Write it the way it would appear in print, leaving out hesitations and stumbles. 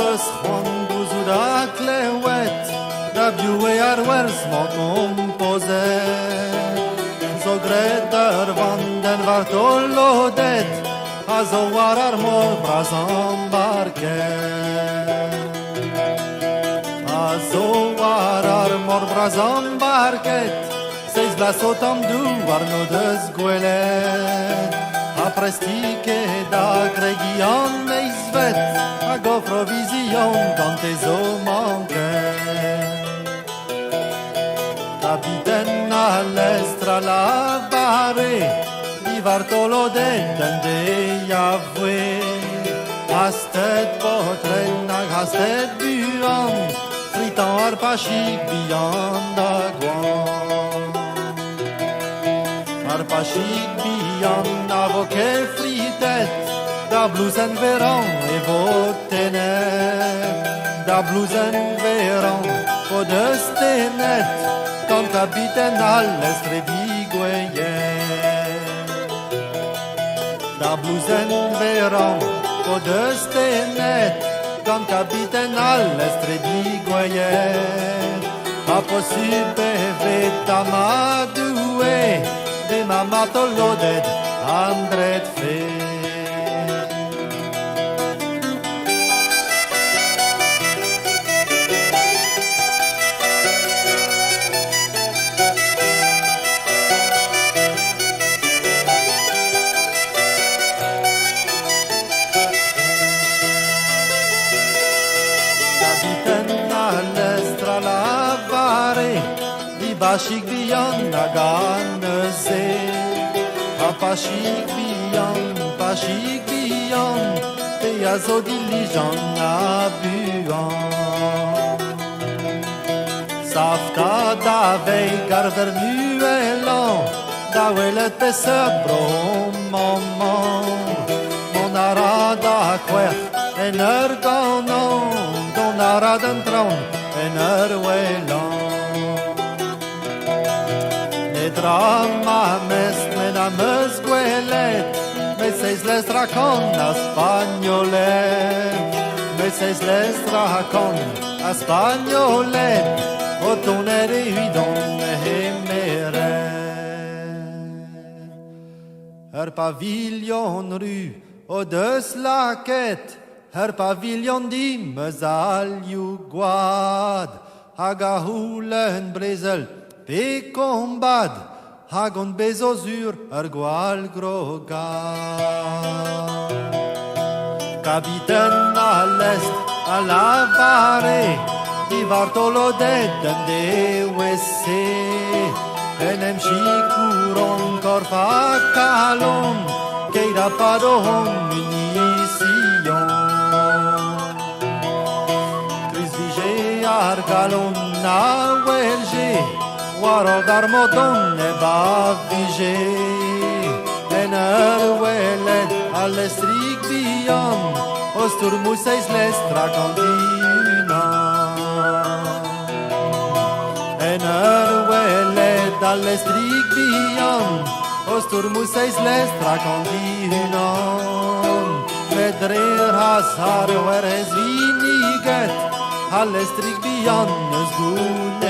bus Juan buzuda klewet da biue arwers mo composet zo gretar van den vartolodet azo warar mor brazam barket azo warar mor brazam barket seis blasotam du warno des gwelet a prestike da gregion meizvet a gofrovision dante zo manket capiten all'estra la bare di Vartolo dentende javue hastet potrenna hastet buan fritan arpachik bian da guan arpachik bian avoke fritet da blusen veran e votenet da blusen veran po destenet quand capitaine all'estre bigueyen da blusen veran po destenet quand capitaine all'estre bigueyen a possible veta madue de mamato lodet andret fe Pashik biyan naganeze pashik biyan te yazo dilijan nabuan Safta da vei garver nuelan da welet peseur brom mon arada quer en ganon don aradan tron en welan Drama mest mena mesguelet Meseis les racon spagnolet Meseis les racon spagnolet Otonere huidon hemere Her pavillon rue au deux laquettes Her pavillon di mezalju guad Hagahulen brezel pe combad hagon bezosur ergual grogad Capitaine à l'est à la vare di Vartolo de wesse enem chicuron corfa calon que ira padon munition Chris vige argalon na welge Warogar modon ne bavige Ener welet all'estrig bian Ostur museis lestra cantina Ener welet all'estrig bian Ostur museis lestra cantina Vedrer hasar veres viniget All'estrig bian es gune